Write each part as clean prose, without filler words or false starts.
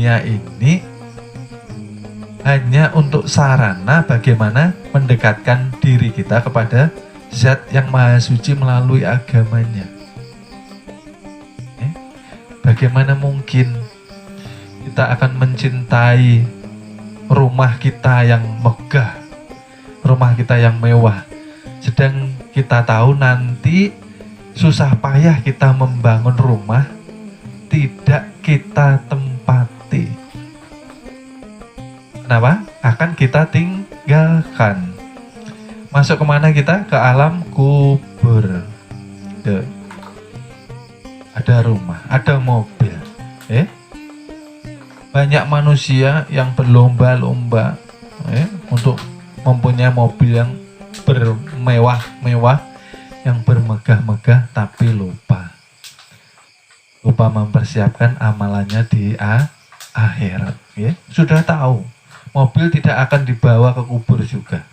dunia ini hanya untuk sarana bagaimana mendekatkan diri kita kepada Zat yang Maha Suci melalui agamanya. Bagaimana mungkin kita akan mencintai rumah kita yang megah, rumah kita yang mewah, sedang kita tahu nanti susah payah kita membangun rumah tidak kita tempati. Kenapa? Akan kita tinggalkan. Masuk kemana kita? Ke alam kubur. Ada rumah, ada mobil. Banyak manusia yang berlomba-lomba untuk mempunyai mobil yang bermewah-mewah, yang bermegah-megah, tapi lupa mempersiapkan amalannya di akhirat. Sudah tahu mobil tidak akan dibawa ke kubur juga.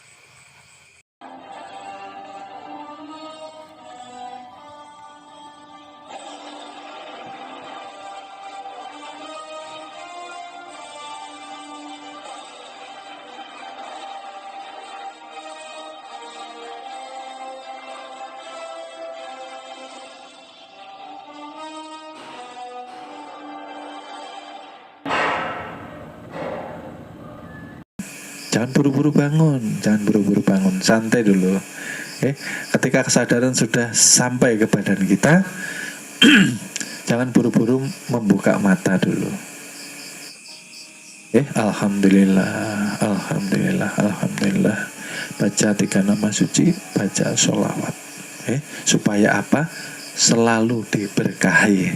Jangan buru-buru bangun, santai dulu. Ketika kesadaran sudah sampai ke badan kita, jangan buru-buru membuka mata dulu. Alhamdulillah. Baca 3 nama suci, baca sholawat. Supaya apa? Selalu diberkahi.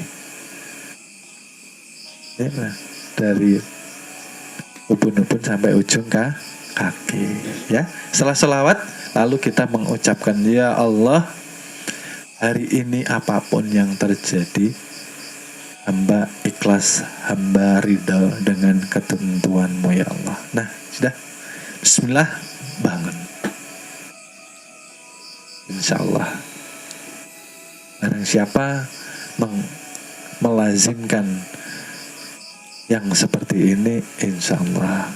Dari ubun-ubun sampai ujung kaki. Setelah sholawat, lalu kita mengucapkan, ya Allah, hari ini apapun yang terjadi, hamba ikhlas, hamba ridho dengan ketentuan-Mu ya Allah. Nah, sudah. Bismillah, bangun. Insya Allah. Barang siapa melazimkan yang seperti ini, insya Allah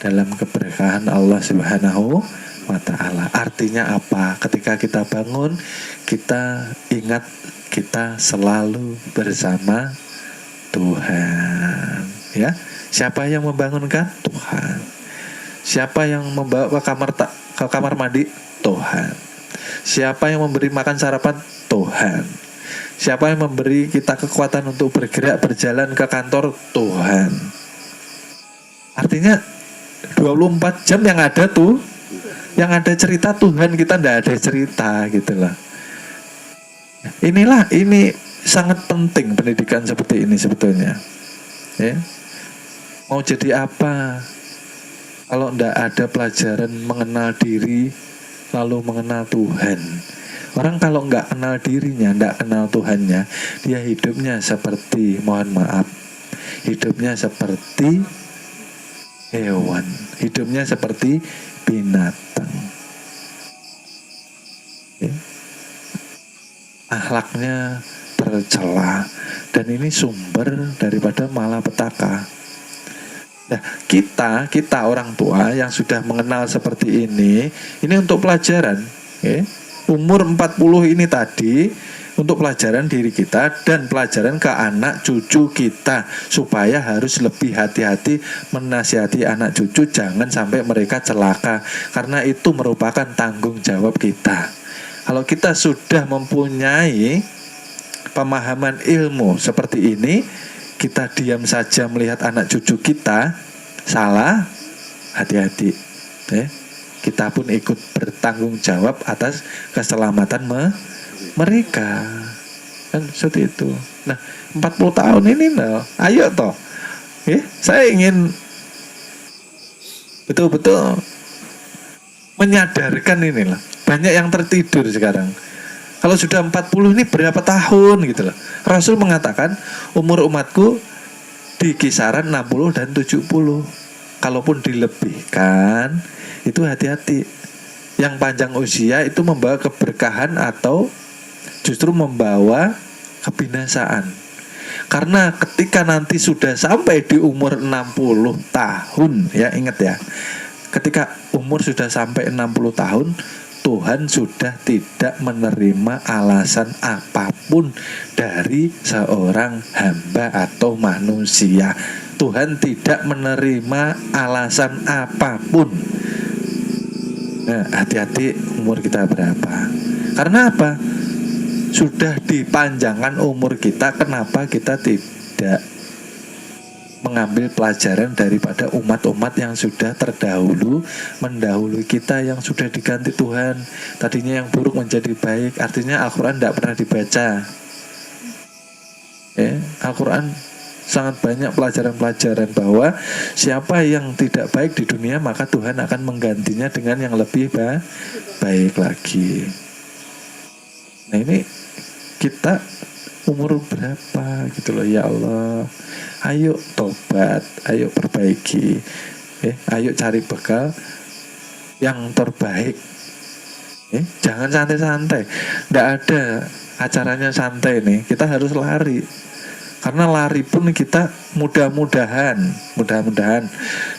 dalam keberkahan Allah Subhanahu wa Ta'ala. Artinya apa? Ketika kita bangun, kita ingat kita selalu bersama Tuhan. Siapa yang membangunkan? Tuhan. Siapa yang membawa ke kamar mandi? Tuhan. Siapa yang memberi makan sarapan? Tuhan. Siapa yang memberi kita kekuatan untuk bergerak, berjalan ke kantor? Tuhan. Artinya 24 jam yang ada tuh, yang ada cerita Tuhan, kita tidak ada cerita gitu lah. Ini sangat penting pendidikan seperti ini sebetulnya. Mau jadi apa kalau tidak ada pelajaran mengenal diri lalu mengenal Tuhan? Orang kalau nggak kenal dirinya, nggak kenal Tuhannya, dia hidupnya seperti, mohon maaf, hidupnya seperti hewan, hidupnya seperti binatang. Akhlaknya tercela, dan ini sumber daripada malapetaka. Nah, kita orang tua yang sudah mengenal seperti ini untuk pelajaran. Umur 40 ini tadi untuk pelajaran diri kita dan pelajaran ke anak cucu kita, supaya harus lebih hati-hati menasihati anak cucu jangan sampai mereka celaka, karena itu merupakan tanggung jawab kita. Kalau kita sudah mempunyai pemahaman ilmu seperti ini, kita diam saja melihat anak cucu kita salah, hati-hati. Kita pun ikut bertanggung jawab atas keselamatan mereka. Kan seperti itu. Nah, 40 tahun ini ayo toh. Saya ingin betul-betul menyadarkan inilah. Banyak yang tertidur sekarang. Kalau sudah 40 ini berapa tahun gitu loh. Rasul mengatakan umur umatku di kisaran 60 dan 70. Kalaupun dilebihkan, itu hati-hati. Yang panjang usia itu membawa keberkahan atau justru membawa kebinasaan. Karena ketika nanti sudah sampai di umur 60 tahun, ya ingat ya, ketika umur sudah sampai 60 tahun, Tuhan sudah tidak menerima alasan apapun dari seorang hamba atau manusia. Tuhan tidak menerima alasan apapun. Nah, hati-hati umur kita berapa. Karena apa? Sudah dipanjangkan umur kita, kenapa kita tidak mengambil pelajaran daripada umat-umat yang sudah terdahulu, mendahului kita, yang sudah diganti Tuhan. Tadinya yang buruk menjadi baik. Artinya Al-Quran tidak pernah dibaca. Al-Quran sangat banyak pelajaran-pelajaran bahwa siapa yang tidak baik di dunia, maka Tuhan akan menggantinya dengan yang lebih baik lagi. Nah, ini kita umur berapa gitu loh, ya Allah. Ayo tobat, ayo perbaiki, ayo cari bekal yang terbaik. Jangan santai-santai. Tidak ada acaranya santai nih. Kita harus lari. Karena lari pun kita mudah-mudahan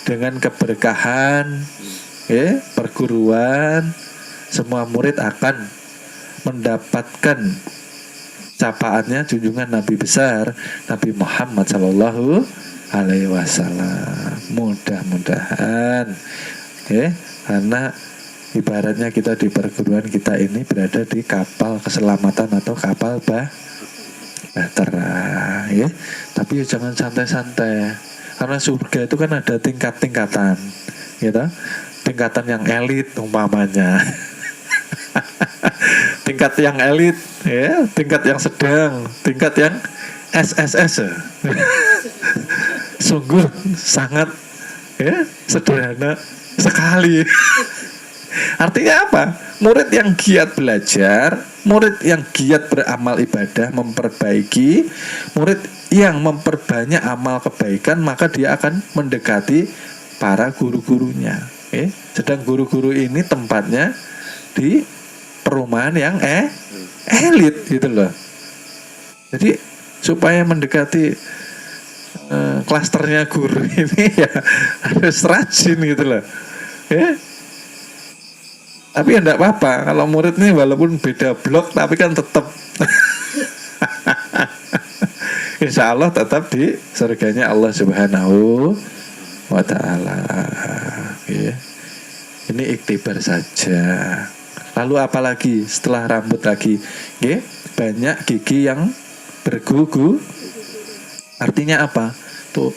dengan keberkahan, perguruan, semua murid akan mendapatkan capaannya junjungan Nabi besar Nabi Muhammad Sallallahu Alaihi Wasallam. Mudah-mudahan, karena ibaratnya kita di perguruan kita ini berada di kapal keselamatan atau kapal bahtera, Tapi jangan santai-santai, karena surga itu kan ada tingkat-tingkatan, gitu. Tingkatan yang elit umpamanya. Tingkat yang elit, tingkat yang sedang, tingkat yang SSS. Sungguh sangat sederhana sekali. Artinya apa? Murid yang giat belajar, murid yang giat beramal ibadah, memperbaiki, murid yang memperbanyak amal kebaikan, maka dia akan mendekati para guru-gurunya. Sedang guru-guru ini tempatnya di perumahan yang elit gitu loh. Jadi supaya mendekati klasternya guru ini ya harus rajin gitu loh. Tapi ya enggak apa-apa kalau murid nih walaupun beda blok tapi kan tetap insya Allah tetap di surganya Allah Subhanahu wa Ta'ala. Ini iktibar saja. Lalu apalagi setelah rambut lagi, banyak gigi yang bergugu. Artinya apa? Tuh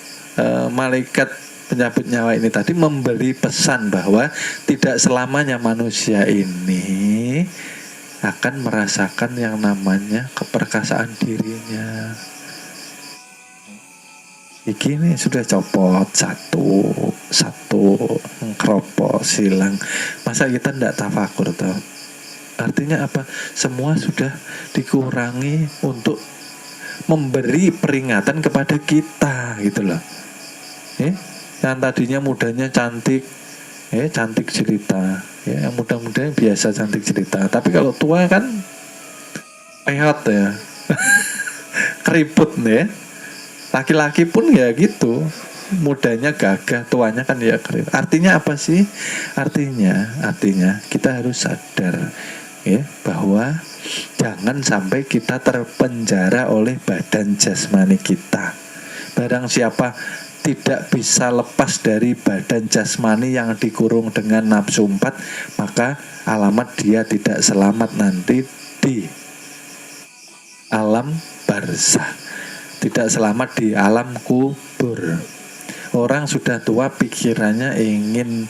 malaikat penyabut nyawa ini tadi memberi pesan bahwa tidak selamanya manusia ini akan merasakan yang namanya keperkasaan dirinya. Gigi ini sudah copot satu keropos hilang. Masa kita tidak tafakur toh? Artinya apa? Semua sudah dikurangi untuk memberi peringatan kepada kita gitu loh. Yang tadinya mudanya cantik, cantik cerita, yang muda-muda biasa cantik cerita. Tapi kalau tua kan peot ya, keriput nih. Laki-laki pun ya gitu, mudanya gagah, tuanya kan ya keriput. Artinya apa sih? Artinya kita harus sadar bahwa jangan sampai kita terpenjara oleh badan jasmani kita. Barang siapa tidak bisa lepas dari badan jasmani yang dikurung dengan nafsu 4, maka alamat dia tidak selamat nanti di alam barzah, tidak selamat di alam kubur. Orang sudah tua pikirannya ingin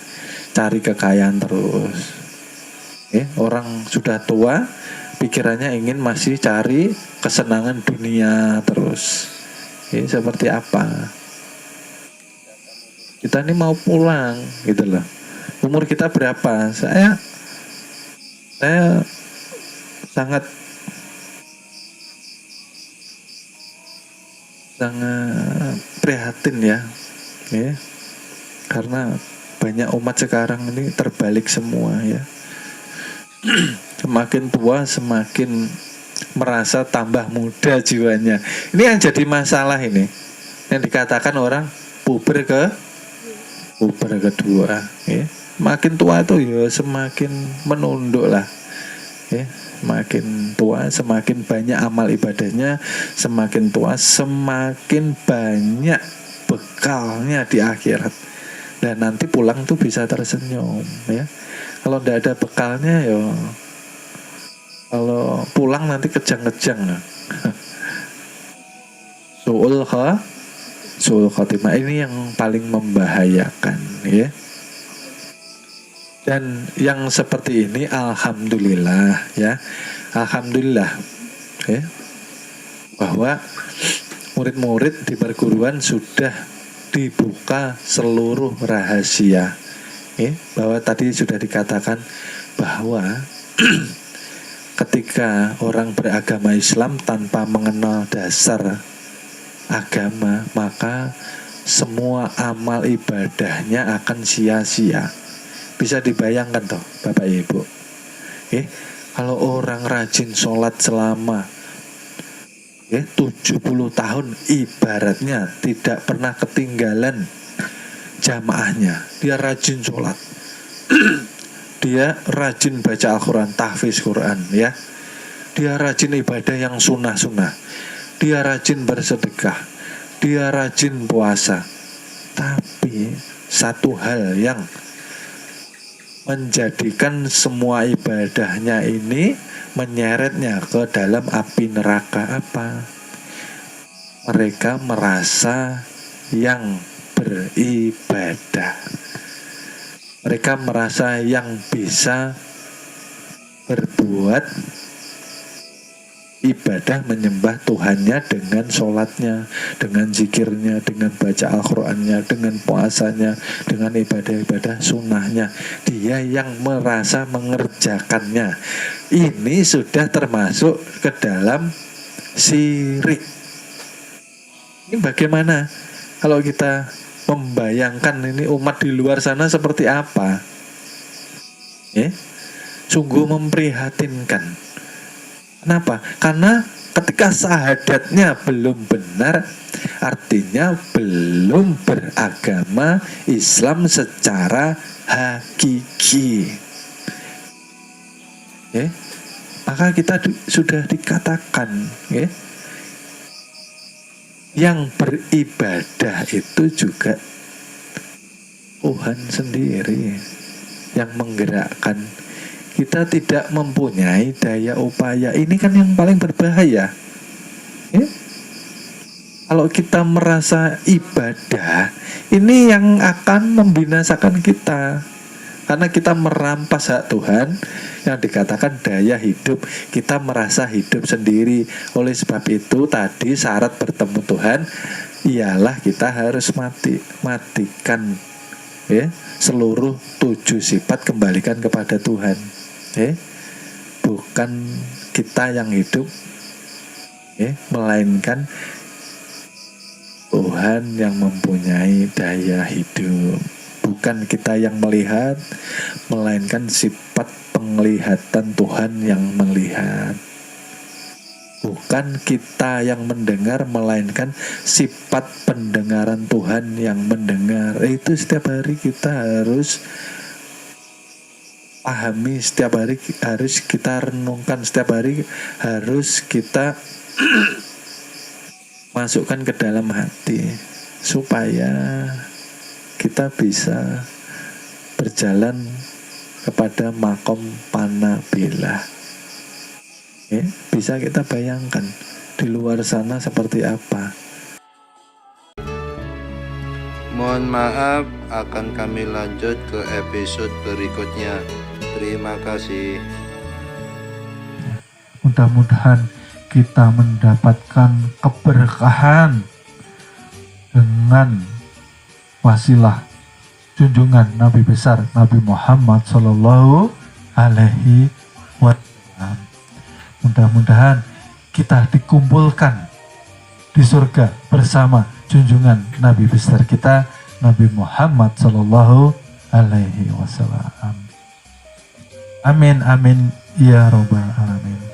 cari kekayaan terus. Orang sudah tua pikirannya ingin masih cari kesenangan dunia terus. Seperti apa? Kita ini mau pulang gitu loh. Umur kita berapa? Saya sangat prihatin ya, karena banyak umat sekarang ini terbalik semua ya. Semakin tua semakin merasa tambah muda jiwanya. Ini yang jadi masalah ini. Yang dikatakan orang puber kedua, ya. Makin tua itu ya semakin menunduk lah, ya. Semakin tua semakin banyak amal ibadahnya, semakin tua semakin banyak bekalnya di akhirat. Dan nanti pulang tuh bisa tersenyum, ya. Kalau tidak ada bekalnya ya, kalau pulang nanti kejang-kejang. Su'ul khotimah ini yang paling membahayakan, ya. Dan yang seperti ini alhamdulillah, ya. Alhamdulillah, ya. Bahwa murid-murid di perguruan sudah dibuka seluruh rahasia, ya. Bahwa tadi sudah dikatakan bahwa ketika orang beragama Islam tanpa mengenal dasar agama, maka semua amal ibadahnya akan sia-sia. Bisa dibayangkan toh Bapak Ibu, kalau orang rajin sholat selama 70 tahun, ibaratnya tidak pernah ketinggalan jamaahnya, dia rajin sholat, dia rajin baca Al-Quran, tahfiz Quran, ya, dia rajin ibadah yang sunnah-sunnah, dia rajin bersedekah, dia rajin puasa. Tapi satu hal yang menjadikan semua ibadahnya ini menyeretnya ke dalam api neraka apa? Mereka merasa yang beribadah, mereka merasa yang bisa berbuat ibadah menyembah Tuhannya dengan sholatnya, dengan zikirnya, dengan baca Al-Qurannya, dengan puasanya, dengan ibadah-ibadah sunnahnya. Dia yang merasa mengerjakannya. Ini sudah termasuk ke dalam syirik. Ini bagaimana kalau kita membayangkan ini umat di luar sana seperti apa? Sungguh memprihatinkan. Kenapa? Karena ketika syahadatnya belum benar, artinya belum beragama Islam secara hakiki. Maka kita sudah dikatakan, yang beribadah itu juga Tuhan sendiri yang menggerakkan. Kita tidak mempunyai daya upaya. Ini kan yang paling berbahaya. Kalau kita merasa ibadah, ini yang akan membinasakan kita. Karena kita merampas hak Tuhan yang dikatakan daya hidup. Kita merasa hidup sendiri. Oleh sebab itu tadi syarat bertemu Tuhan ialah kita harus matikan seluruh 7 sifat, kembalikan kepada Tuhan. Bukan kita yang hidup, melainkan Tuhan yang mempunyai daya hidup. Bukan kita yang melihat, melainkan sifat penglihatan Tuhan yang melihat. Bukan kita yang mendengar, melainkan sifat pendengaran Tuhan yang mendengar. Itu setiap hari kita harus pahami, setiap hari harus kita renungkan, setiap hari harus kita masukkan ke dalam hati supaya kita bisa berjalan kepada makom panabilah. Bisa kita bayangkan di luar sana seperti apa. Mohon maaf, akan kami lanjut ke episode berikutnya. Terima kasih. Mudah-mudahan kita mendapatkan keberkahan dengan wasilah junjungan Nabi besar Nabi Muhammad Sallallahu Alaihi Wasallam. Mudah-mudahan kita dikumpulkan di surga bersama junjungan Nabi besar kita Nabi Muhammad Sallallahu Alaihi Wasallam. Amin amin ya robbal alamin.